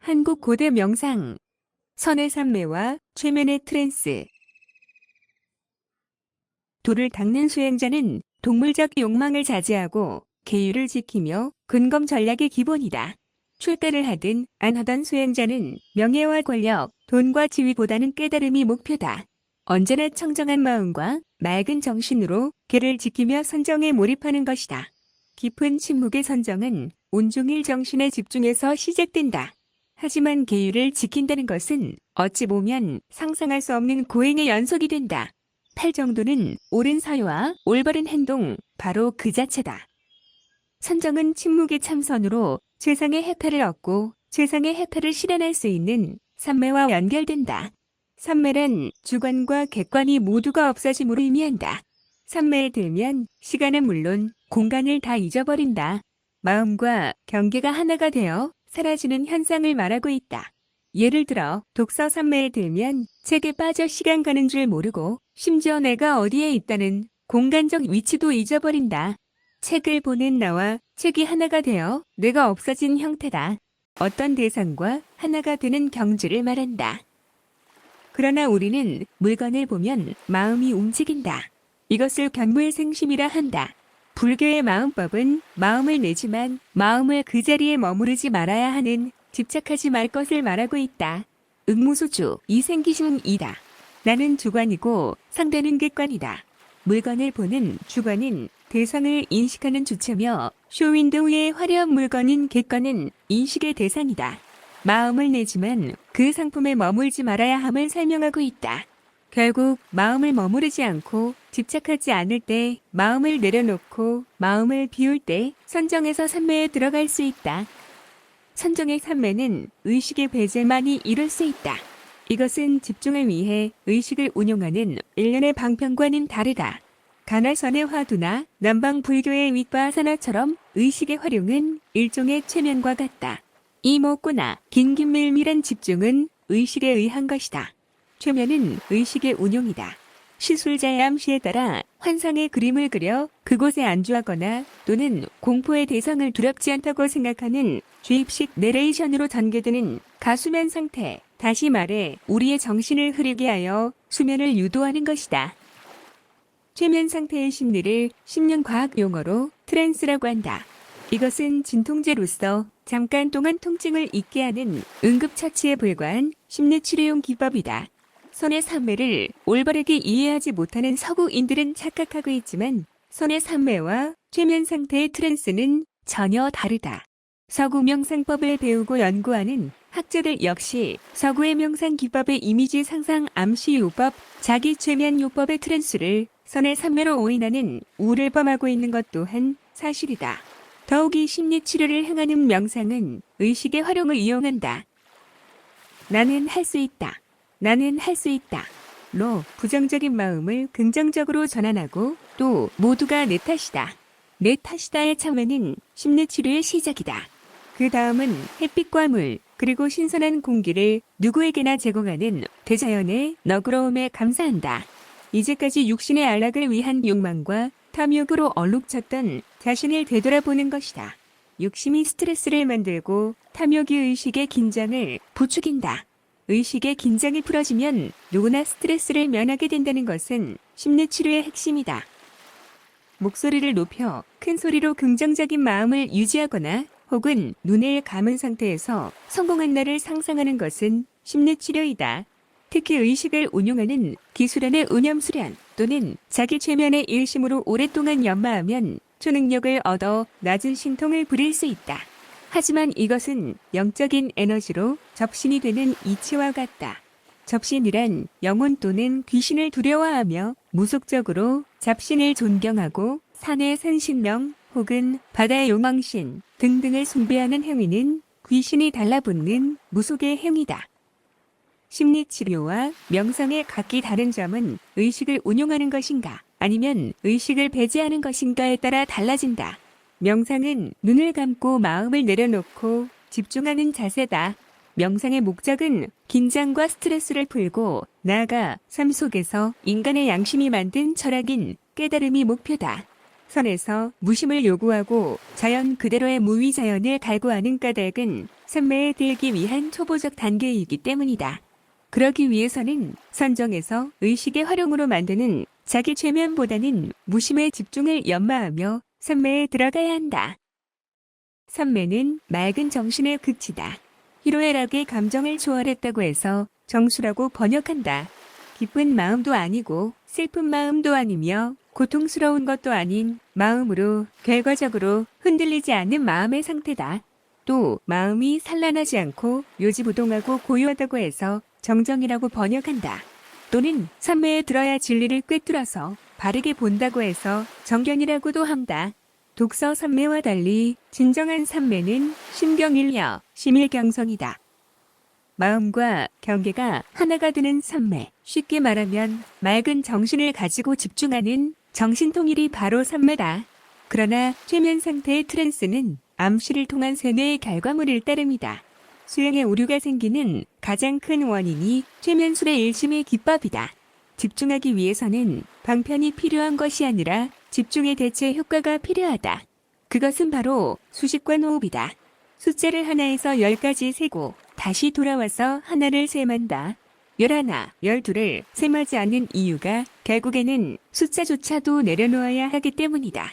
한국 고대 명상, 선의 삼매와 최면의 트랜스. 도를 닦는 수행자는 동물적 욕망을 자제하고 계율을 지키며 근검 전략이 기본이다. 출가를 하든 안 하던 수행자는 명예와 권력, 돈과 지위보다는 깨달음이 목표다. 언제나 청정한 마음과 맑은 정신으로 계를 지키며 선정에 몰입하는 것이다. 깊은 침묵의 선정은 온종일 정신에 집중해서 시작된다. 하지만 계율을 지킨다는 것은 어찌 보면 상상할 수 없는 고행의 연속이 된다. 팔정도는 옳은 사유와 올바른 행동, 바로 그 자체다. 선정은 침묵의 참선으로 최상의 해탈을 얻고 최상의 해탈을 실현할 수 있는 삼매와 연결된다. 삼매란 주관과 객관이 모두가 없어짐으로 의미한다. 삼매에 들면 시간은 물론 공간을 다 잊어버린다. 마음과 경계가 하나가 되어 사라지는 현상을 말하고 있다. 예를 들어 독서 삼매에 들면 책에 빠져 시간 가는 줄 모르고 심지어 내가 어디에 있다는 공간적 위치도 잊어버린다. 책을 보는 나와 책이 하나가 되어 내가 없어진 형태다. 어떤 대상과 하나가 되는 경지를 말한다. 그러나 우리는 물건을 보면 마음이 움직인다. 이것을 견물생심이라 한다. 불교의 마음법은 마음을 내지만 마음을 그 자리에 머무르지 말아야 하는 집착하지 말 것을 말하고 있다. 응무소주 이생기심이다. 나는 주관이고 상대는 객관이다. 물건을 보는 주관은 대상을 인식하는 주체며 쇼윈도우의 화려한 물건인 객관은 인식의 대상이다. 마음을 내지만 그 상품에 머물지 말아야 함을 설명하고 있다. 결국 마음을 머무르지 않고 집착하지 않을 때, 마음을 내려놓고 마음을 비울 때 선정에서 삼매에 들어갈 수 있다. 선정의 삼매는 의식의 배제만이 이룰 수 있다. 이것은 집중을 위해 의식을 운용하는 일련의 방편과는 다르다. 가나선의 화두나 남방 불교의 윗바사나처럼 의식의 활용은 일종의 최면과 같다. 이 먹고나 긴긴밀밀한 집중은 의식에 의한 것이다. 최면은 의식의 운용이다. 시술자의 암시에 따라 환상의 그림을 그려 그곳에 안주하거나 또는 공포의 대상을 두렵지 않다고 생각하는 주입식 내레이션으로 전개되는 가수면 상태, 다시 말해 우리의 정신을 흐르게 하여 수면을 유도하는 것이다. 최면 상태의 심리를 심령과학 용어로 트랜스라고 한다. 이것은 진통제로서 잠깐 동안 통증을 잊게 하는 응급처치에 불과한 심리치료용 기법이다. 선의 삼매를 올바르게 이해하지 못하는 서구인들은 착각하고 있지만 선의 삼매와 최면 상태의 트랜스는 전혀 다르다. 서구 명상법을 배우고 연구하는 학자들 역시 서구의 명상 기법의 이미지 상상 암시 요법, 자기 최면 요법의 트랜스를 선의 삼매로 오인하는 우를 범하고 있는 것 또한 사실이다. 더욱이 심리치료를 행하는 명상은 의식의 활용을 이용한다. 나는 할 수 있다. 나는 할 수 있다. 로 부정적인 마음을 긍정적으로 전환하고 또 모두가 내 탓이다. 내 탓이다의 참회는 심리치료의 시작이다. 그 다음은 햇빛과 물 그리고 신선한 공기를 누구에게나 제공하는 대자연의 너그러움에 감사한다. 이제까지 육신의 안락을 위한 욕망과 탐욕으로 얼룩졌던 자신을 되돌아보는 것이다. 욕심이 스트레스를 만들고 탐욕이 의식의 긴장을 부추긴다. 의식의 긴장이 풀어지면 누구나 스트레스를 면하게 된다는 것은 심리치료의 핵심이다. 목소리를 높여 큰 소리로 긍정적인 마음을 유지하거나 혹은 눈을 감은 상태에서 성공한 날을 상상하는 것은 심리치료이다. 특히 의식을 운용하는 기술안의 운염수련 또는 자기 최면의 일심으로 오랫동안 연마하면 초능력을 얻어 낮은 신통을 부릴 수 있다. 하지만 이것은 영적인 에너지로 접신이 되는 이치와 같다. 접신이란 영혼 또는 귀신을 두려워하며 무속적으로 잡신을 존경하고 산의 산신령 혹은 바다의 용왕신 등등을 숭배하는 행위는 귀신이 달라붙는 무속의 행위다. 심리치료와 명상의 각기 다른 점은 의식을 운용하는 것인가 아니면 의식을 배제하는 것인가에 따라 달라진다. 명상은 눈을 감고 마음을 내려놓고 집중하는 자세다. 명상의 목적은 긴장과 스트레스를 풀고 나아가 삶 속에서 인간의 양심이 만든 철학인 깨달음이 목표다. 선에서 무심을 요구하고 자연 그대로의 무위자연을 갈구하는 까닭은 선매에 들기 위한 초보적 단계이기 때문이다. 그러기 위해서는 선정에서 의식의 활용으로 만드는 자기 최면보다는 무심의 집중을 연마하며 선매에 들어가야 한다. 선매는 맑은 정신의 극치다. 희로애락의 감정을 초월했다고 해서 정수라고 번역한다. 기쁜 마음도 아니고 슬픈 마음도 아니며 고통스러운 것도 아닌 마음으로 결과적으로 흔들리지 않는 마음의 상태다. 또 마음이 산란하지 않고 요지부동하고 고요하다고 해서 정정이라고 번역한다. 또는 선매에 들어야 진리를 꿰뚫어서 바르게 본다고 해서 정견이라고도 한다. 독서 선매와 달리 진정한 선매는 심경일려, 심일경성이다. 마음과 경계가 하나가 되는 선매, 쉽게 말하면 맑은 정신을 가지고 집중하는 정신통일이 바로 선매다. 그러나 최면 상태의 트랜스는 암시를 통한 세뇌의 결과물일 따름이다. 수행에 오류가 생기는 가장 큰 원인이 최면술의 일심의 기법이다. 집중하기 위해서는 방편이 필요한 것이 아니라 집중의 대체 효과가 필요하다. 그것은 바로 수식과 호흡이다. 숫자를 하나에서 10까지 세고 다시 돌아와서 하나를 셈한다. 11, 12를 셈하지 않는 이유가 결국에는 숫자조차도 내려놓아야 하기 때문이다.